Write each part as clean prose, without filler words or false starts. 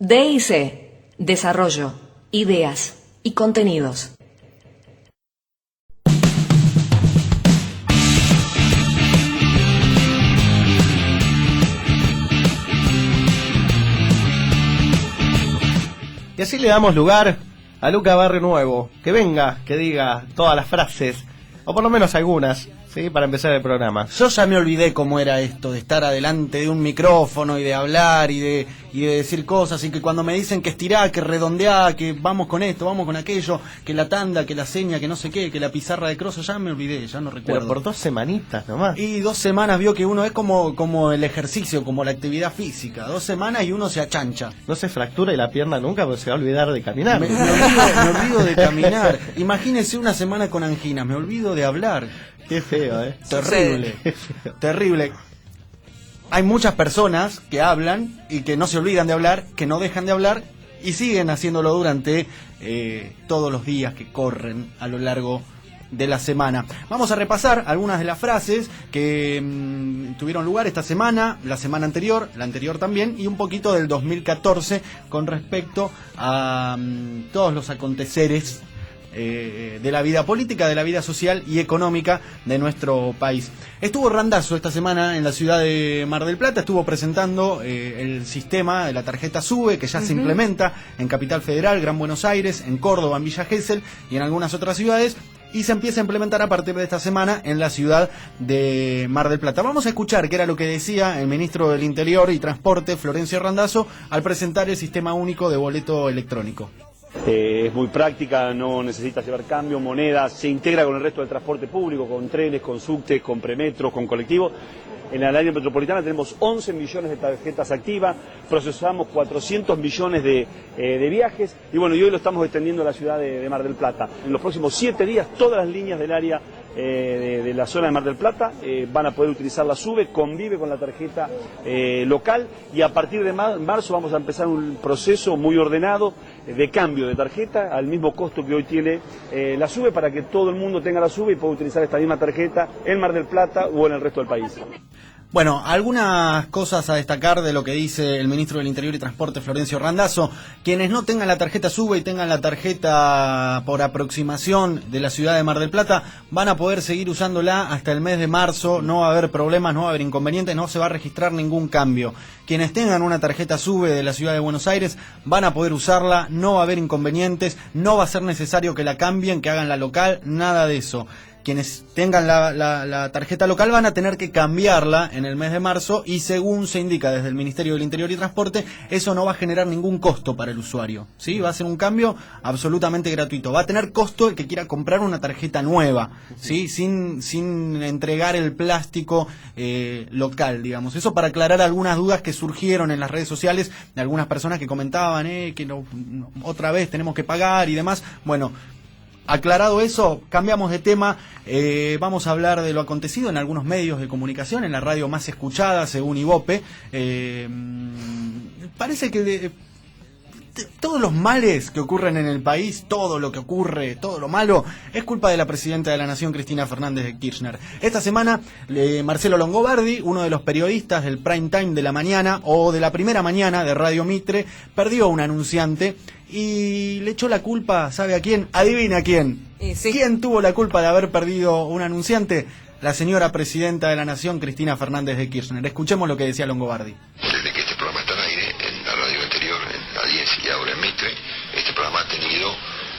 DIC, Desarrollo, Ideas y Contenidos. Y así le damos lugar a Luca Barrio Nuevo, que venga, que diga todas las frases, o por lo menos algunas, ¿sí? Para empezar el programa. Yo ya me olvidé cómo era esto de estar adelante de un micrófono y de hablar y de decir cosas, y que cuando me dicen que estirá, que redondeá, que vamos con esto, vamos con aquello, que la tanda, que la seña, que no sé qué, que la pizarra de Crozo, ya me olvidé, ya no recuerdo. Pero por 2 semanitas nomás. Y 2 semanas vio que uno es como el ejercicio, como la actividad física. 2 semanas y uno se achancha. No se fractura y la pierna nunca, porque se va a olvidar de caminar. Me olvido de caminar. Imagínese una semana con anginas, me olvido de hablar. Qué feo, Terrible, terrible. Hay muchas personas que hablan y que no se olvidan de hablar, que no dejan de hablar y siguen haciéndolo durante todos los días que corren a lo largo de la semana. Vamos a repasar algunas de las frases que tuvieron lugar esta semana, la semana anterior, la anterior también, y un poquito del 2014 con respecto a todos los aconteceres de la vida política, de la vida social y económica de nuestro país. Estuvo Randazzo esta semana en la ciudad de Mar del Plata, estuvo presentando el sistema de la tarjeta SUBE, que ya se implementa en Capital Federal, Gran Buenos Aires, en Córdoba, en Villa Gesell y en algunas otras ciudades, y se empieza a implementar a partir de esta semana en la ciudad de Mar del Plata. Vamos a escuchar qué era lo que decía el ministro del Interior y Transporte, Florencio Randazzo, al presentar el sistema único de boleto electrónico. Es muy práctica, no necesita llevar cambio, moneda, se integra con el resto del transporte público, con trenes, con subtes, con premetros, con colectivos. En el área metropolitana tenemos 11 millones de tarjetas activas, procesamos 400 millones de viajes y bueno, y hoy lo estamos extendiendo a la ciudad de Mar del Plata. En los próximos 7 días todas las líneas del área de la zona de Mar del Plata van a poder utilizar la SUBE, convive con la tarjeta local, y a partir de marzo vamos a empezar un proceso muy ordenado de cambio de tarjeta al mismo costo que hoy tiene la SUBE, para que todo el mundo tenga la SUBE y pueda utilizar esta misma tarjeta en Mar del Plata o en el resto del país. Bueno, algunas cosas a destacar de lo que dice el ministro del Interior y Transporte, Florencio Randazzo. Quienes no tengan la tarjeta SUBE y tengan la tarjeta por aproximación de la ciudad de Mar del Plata van a poder seguir usándola hasta el mes de marzo. No va a haber problemas, no va a haber inconvenientes, no se va a registrar ningún cambio. Quienes tengan una tarjeta SUBE de la ciudad de Buenos Aires van a poder usarla, no va a haber inconvenientes, no va a ser necesario que la cambien, que hagan la local, nada de eso. Quienes tengan la tarjeta local van a tener que cambiarla en el mes de marzo, y según se indica desde el Ministerio del Interior y Transporte, eso no va a generar ningún costo para el usuario, ¿sí? Va a ser un cambio absolutamente gratuito. Va a tener costo el que quiera comprar una tarjeta nueva, ¿sí? Sin entregar el plástico local, digamos. Eso para aclarar algunas dudas que surgieron en las redes sociales de algunas personas que comentaban que otra vez tenemos que pagar y demás. Bueno, aclarado eso, cambiamos de tema. Vamos a hablar de lo acontecido en algunos medios de comunicación, en la radio más escuchada según Ibope. Parece que todos los males que ocurren en el país, todo lo que ocurre, todo lo malo, es culpa de la presidenta de la Nación, Cristina Fernández de Kirchner. Esta semana, Marcelo Longobardi, uno de los periodistas del prime time de la mañana o de la primera mañana de Radio Mitre, perdió un anunciante y le echó la culpa, ¿sabe a quién? Adivina quién. Sí. ¿Quién tuvo la culpa de haber perdido un anunciante? La señora presidenta de la Nación, Cristina Fernández de Kirchner. Escuchemos lo que decía Longobardi. Desde que este programa está al aire, en la radio anterior, en la 10 y ahora en Mitre, este programa ha tenido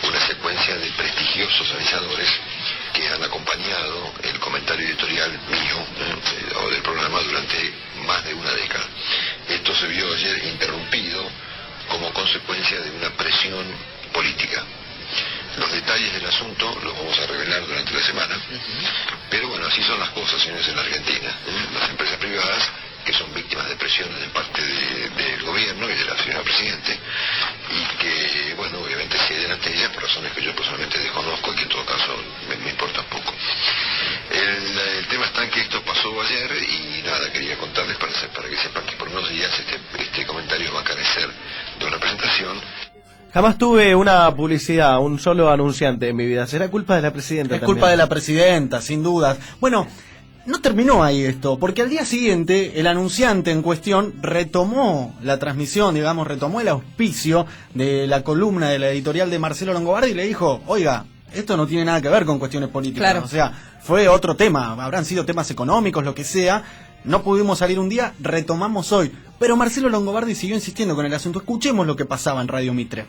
una secuencia de prestigiosos avisadores que han acompañado el comentario editorial mío o del programa durante más de una década. Esto se vio ayer interrumpido como consecuencia de una presión política. Los detalles del asunto los vamos a revelar durante la semana, pero bueno, así son las cosas, señores, en la Argentina. Las empresas privadas, que son víctimas de presiones de parte del gobierno y de la señora Presidente, y que, bueno, obviamente ceden ante ellas por razones que yo personalmente desconozco y que en todo caso me importan poco. El tema está en que esto pasó ayer y nada, quería contarles para que sepan que por unos días este comentario va a carecer de una presentación. Jamás tuve una publicidad, un solo anunciante en mi vida. ¿Será culpa de la presidenta? Es culpa de la presidenta, sin dudas. Bueno, no terminó ahí esto, porque al día siguiente el anunciante en cuestión retomó la transmisión, digamos, retomó el auspicio de la columna de la editorial de Marcelo Longobardi y le dijo, oiga, esto no tiene nada que ver con cuestiones políticas, Claro. o sea, fue otro tema, habrán sido temas económicos, lo que sea, no pudimos salir un día, retomamos hoy. Pero Marcelo Longobardi siguió insistiendo con el asunto. Escuchemos lo que pasaba en Radio Mitre.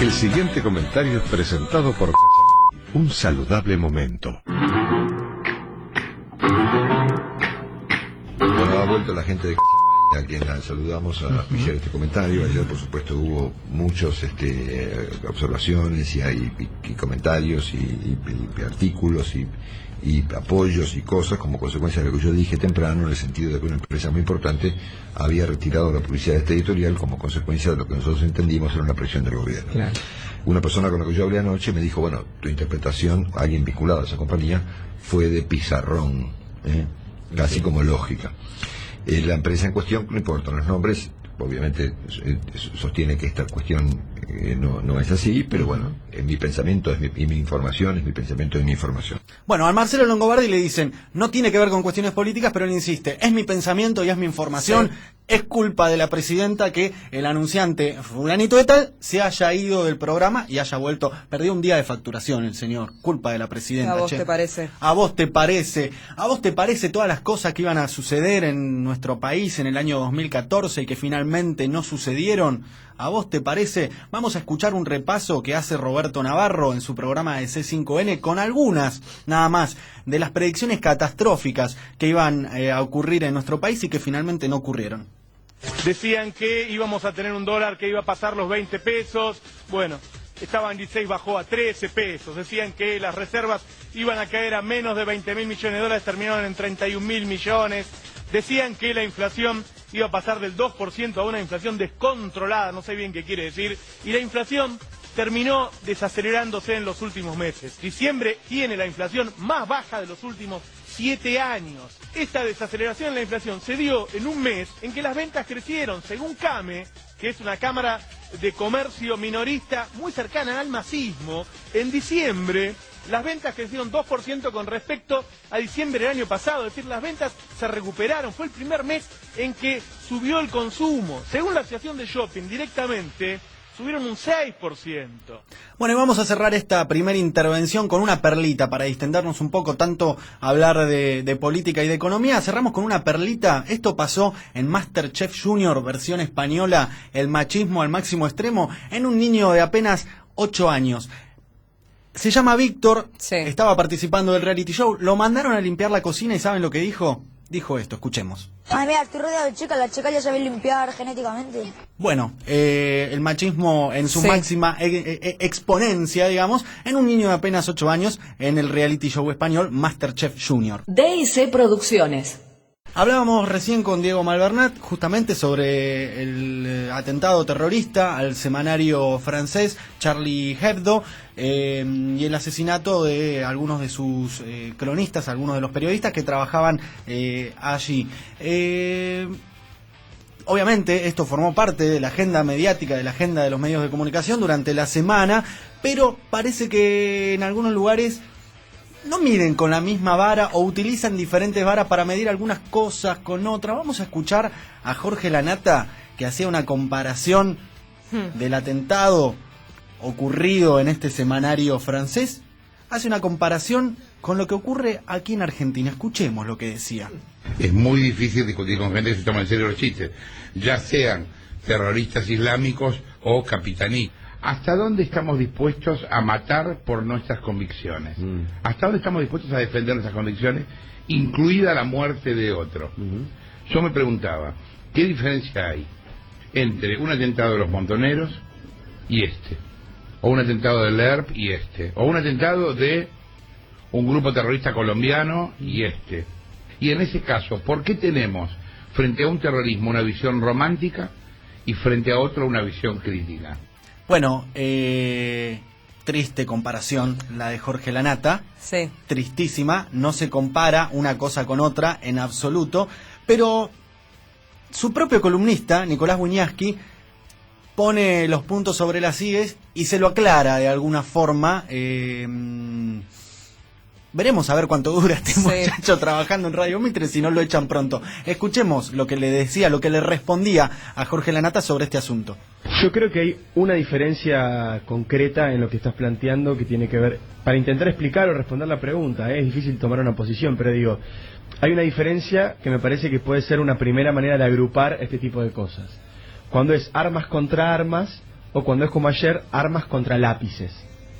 El siguiente comentario es presentado por Un Saludable Momento. Bueno, ha vuelto la gente de Cachamay, a quien saludamos a apoyar este comentario. Ayer, por supuesto, hubo muchos observaciones y comentarios y artículos y apoyos y cosas como consecuencia de lo que yo dije temprano, en el sentido de que una empresa muy importante había retirado la publicidad de este editorial como consecuencia de lo que nosotros entendimos era una presión del gobierno. Claro. Una persona con la que yo hablé anoche me dijo, bueno, tu interpretación, alguien vinculado a esa compañía, fue de pizarrón, casi como lógica. La empresa en cuestión, no importa los nombres, obviamente sostiene que esta cuestión no es así, pero bueno, en mi pensamiento y mi información, es mi pensamiento y mi información. Bueno, a Marcelo Longobardi le dicen, no tiene que ver con cuestiones políticas, pero él insiste, es mi pensamiento y es mi información, sí. Es culpa de la presidenta que el anunciante fulanito de tal se haya ido del programa y haya vuelto, perdió un día de facturación el señor, culpa de la presidenta. ¿A vos te parece? ¿A vos te parece? ¿A vos te parece todas las cosas que iban a suceder en nuestro país en el año 2014 y que finalmente no sucedieron? ¿A vos te parece? Vamos a escuchar un repaso que hace Roberto Navarro en su programa de C5N con algunas, nada más, de las predicciones catastróficas que iban a ocurrir en nuestro país y que finalmente no ocurrieron. Decían que íbamos a tener un dólar que iba a pasar los 20 pesos, bueno, estaba en 16, bajó a 13 pesos. Decían que las reservas iban a caer a menos de 20.000 millones de dólares, terminaron en 31.000 millones. Decían que la inflación iba a pasar del 2% a una inflación descontrolada, no sé bien qué quiere decir, y la inflación terminó desacelerándose en los últimos meses. Diciembre tiene la inflación más baja de los últimos 7 años. Esta desaceleración en la inflación se dio en un mes en que las ventas crecieron, según CAME, que es una cámara de comercio minorista muy cercana al masismo. En diciembre las ventas crecieron 2% con respecto a diciembre del año pasado, es decir, las ventas se recuperaron, fue el primer mes en que subió el consumo. Según la Asociación de Shopping, directamente subieron un 6%. Bueno, y vamos a cerrar esta primera intervención con una perlita para distendernos un poco, tanto hablar de política y de economía. Cerramos con una perlita. Esto pasó en MasterChef Junior, versión española, el machismo al máximo extremo, en un niño de apenas 8 años. Se llama Víctor, sí. Estaba participando del reality show, lo mandaron a limpiar la cocina y ¿saben lo que dijo? Dijo esto, escuchemos. Ay, mira, estoy rodeado de chicas, las chicas ya saben limpiar genéticamente. Bueno, el machismo en su máxima exponencia, digamos, en un niño de apenas 8 años en el reality show español MasterChef Junior. D&C Producciones. Hablábamos recién con Diego Malvernat justamente sobre el atentado terrorista al semanario francés Charlie Hebdo y el asesinato de algunos de sus cronistas, algunos de los periodistas que trabajaban allí. Obviamente esto formó parte de la agenda mediática, de la agenda de los medios de comunicación durante la semana, pero parece que en algunos lugares no miden con la misma vara o utilizan diferentes varas para medir algunas cosas con otras. Vamos a escuchar a Jorge Lanata, que hacía una comparación del atentado ocurrido en este semanario francés. Hace una comparación con lo que ocurre aquí en Argentina. Escuchemos lo que decía. Es muy difícil discutir con gente que se toma en serio los chistes, ya sean terroristas islámicos o capitaní. ¿Hasta dónde estamos dispuestos a matar por nuestras convicciones? ¿Hasta dónde estamos dispuestos a defender nuestras convicciones, incluida la muerte de otro? Yo me preguntaba, ¿qué diferencia hay entre un atentado de los Montoneros y este? O un atentado del ERP y este? O un atentado de un grupo terrorista colombiano y este? Y en ese caso, ¿por qué tenemos frente a un terrorismo una visión romántica y frente a otro una visión crítica? Bueno, triste comparación la de Jorge Lanata, sí. Tristísima, no se compara una cosa con otra en absoluto, pero su propio columnista, Nicolás Wiñaski, pone los puntos sobre las íes y se lo aclara de alguna forma, Veremos a ver cuánto dura este muchacho trabajando en Radio Mitre si no lo echan pronto. Escuchemos lo que le decía, lo que le respondía a Jorge Lanata sobre este asunto. Yo creo que hay una diferencia concreta en lo que estás planteando que tiene que ver, para intentar explicar o responder la pregunta, es difícil tomar una posición, pero digo, hay una diferencia que me parece que puede ser una primera manera de agrupar este tipo de cosas. Cuando es armas contra armas o cuando es como ayer, armas contra lápices.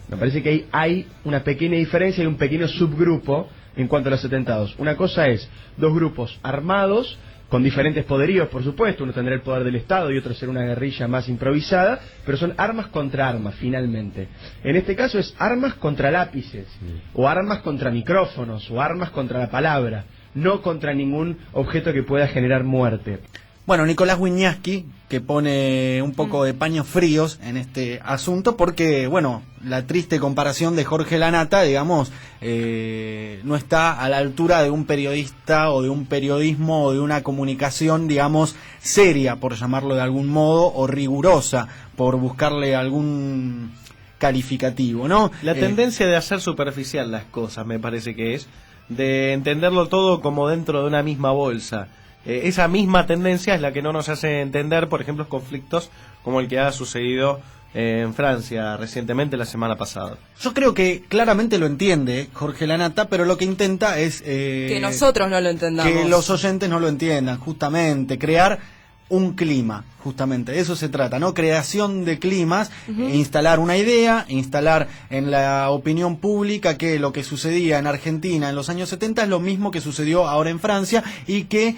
Me parece que hay una pequeña diferencia y un pequeño subgrupo en cuanto a los atentados. Una cosa es dos grupos armados, con diferentes poderíos, por supuesto, uno tendrá el poder del Estado y otro será una guerrilla más improvisada, pero son armas contra armas, finalmente. En este caso es armas contra lápices, o armas contra micrófonos, o armas contra la palabra, no contra ningún objeto que pueda generar muerte. Bueno, Nicolás Wiñaski, que pone un poco de paños fríos en este asunto, porque, bueno, la triste comparación de Jorge Lanata, digamos, no está a la altura de un periodista o de un periodismo o de una comunicación, digamos, seria, por llamarlo de algún modo, o rigurosa, por buscarle algún calificativo, ¿no? La tendencia de hacer superficial las cosas, me parece que es, de entenderlo todo como dentro de una misma bolsa. Esa misma tendencia es la que no nos hace entender, por ejemplo, conflictos como el que ha sucedido en Francia recientemente, la semana pasada. Yo creo que claramente lo entiende Jorge Lanata, pero lo que intenta es... que nosotros no lo entendamos. Que los oyentes no lo entiendan, justamente, crear un clima, justamente, de eso se trata, ¿no? Creación de climas, instalar una idea, instalar en la opinión pública que lo que sucedía en Argentina en los años 70 es lo mismo que sucedió ahora en Francia y que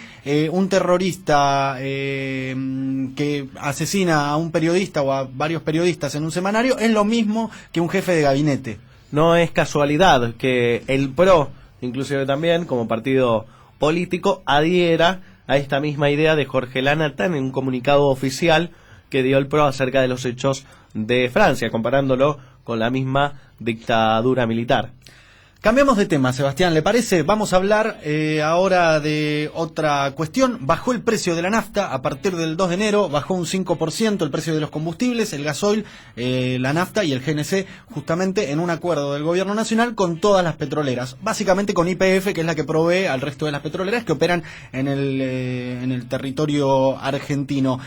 un terrorista que asesina a un periodista o a varios periodistas en un semanario es lo mismo que un jefe de gabinete. No es casualidad que el PRO, inclusive también como partido político, adhiera a esta misma idea de Jorge Lanata en un comunicado oficial que dio el PRO acerca de los hechos de Francia, comparándolo con la misma dictadura militar. Cambiamos de tema, Sebastián, ¿le parece? Vamos a hablar ahora de otra cuestión. Bajó el precio de la nafta a partir del 2 de enero, bajó un 5% el precio de los combustibles, el gasoil, la nafta y el GNC, justamente en un acuerdo del gobierno nacional con todas las petroleras, básicamente con YPF, que es la que provee al resto de las petroleras que operan en el territorio argentino.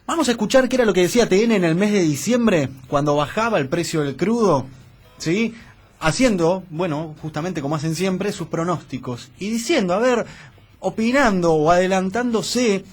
Vamos a escuchar qué era lo que decía TN en el mes de diciembre, cuando bajaba el precio del crudo, ¿sí?, haciendo, bueno, justamente como hacen siempre, sus pronósticos y diciendo, a ver, opinando o adelantándose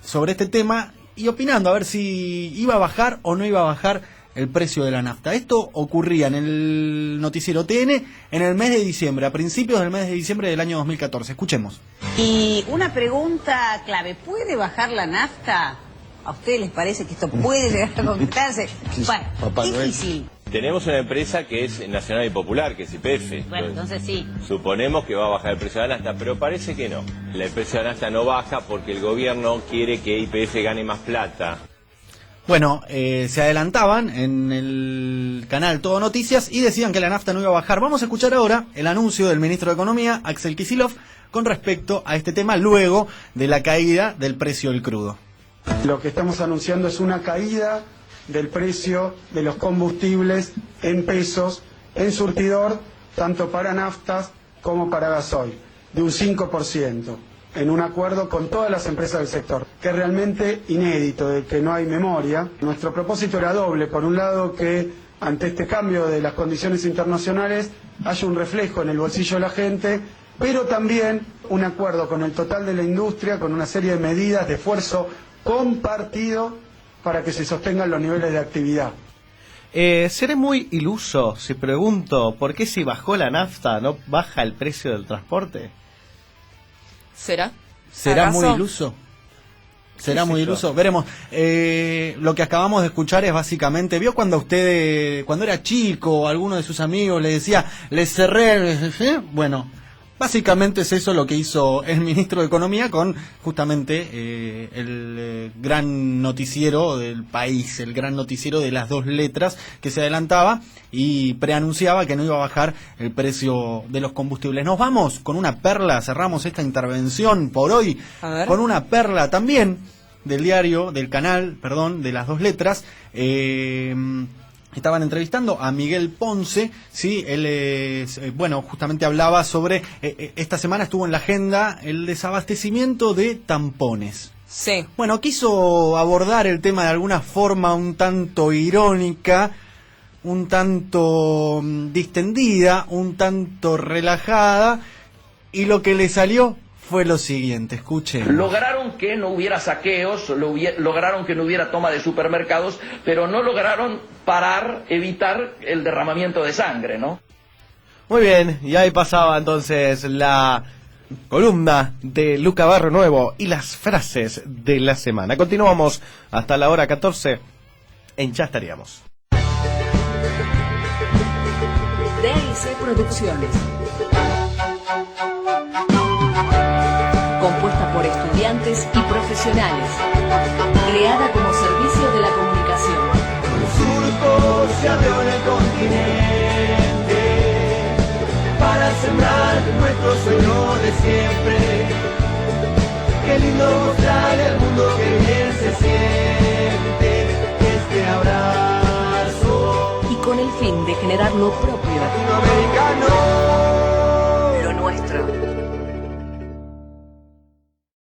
sobre este tema y opinando a ver si iba a bajar o no iba a bajar el precio de la nafta. Esto ocurría en el noticiero TN en el mes de diciembre, a principios del mes de diciembre del año 2014. Escuchemos. Y una pregunta clave, ¿puede bajar la nafta? ¿A ustedes les parece que esto puede llegar a concretarse? Bueno, difícil. Tenemos una empresa que es nacional y popular, que es YPF. Bueno, entonces sí. Suponemos que va a bajar el precio de la nafta, pero parece que no. El precio de la nafta no baja porque el gobierno quiere que YPF gane más plata. Bueno, se adelantaban en el canal Todo Noticias y decían que la nafta no iba a bajar. Vamos a escuchar ahora el anuncio del ministro de Economía, Axel Kicillof, con respecto a este tema luego de la caída del precio del crudo. Lo que estamos anunciando es una caída del precio de los combustibles en pesos, en surtidor, tanto para naftas como para gasoil, de un 5%, en un acuerdo con todas las empresas del sector, que es realmente inédito, de que no hay memoria. Nuestro propósito era doble, por un lado que ante este cambio de las condiciones internacionales haya un reflejo en el bolsillo de la gente, pero también un acuerdo con el total de la industria, con una serie de medidas de esfuerzo compartido para que se sostengan los niveles de actividad. Seré muy iluso si pregunto por qué si bajó la nafta no baja el precio del transporte. ¿Será? ¿Será ¿Acaso? muy iluso? ¿Será muy iluso? Veremos. Lo que acabamos de escuchar es básicamente, ¿vio cuando usted, cuando era chico, o alguno de sus amigos le decía, le cerré, bueno, básicamente es eso lo que hizo el ministro de Economía con justamente el gran noticiero del país, el gran noticiero de las dos letras que se adelantaba y preanunciaba que no iba a bajar el precio de los combustibles. Nos vamos con una perla, cerramos esta intervención por hoy con una perla también del diario, del canal, perdón, de las dos letras. estaban entrevistando a Miguel Ponce, ¿sí? Él es, bueno, justamente hablaba sobre, esta semana estuvo en la agenda el desabastecimiento de tampones. Sí. Bueno, quiso abordar el tema de alguna forma un tanto irónica, un tanto distendida, un tanto relajada, y lo que le salió fue lo siguiente, escuchen. Lograron que no hubiera saqueos, lograron que no hubiera toma de supermercados, pero no lograron evitar el derramamiento de sangre, ¿no? Muy bien, y ahí pasaba entonces la columna de Luca Barrio Nuevo y las frases de la semana. Continuamos hasta la hora 14 en Ya Estaríamos. DIC Producciones. Compuesta por estudiantes y profesionales. Creada como servicio de la comunicación. Un surco se abrió en el continente para sembrar nuestro sueño de siempre. Qué lindo mostrarle al mundo que bien se siente este abrazo. Y con el fin de generar lo propio latinoamericano.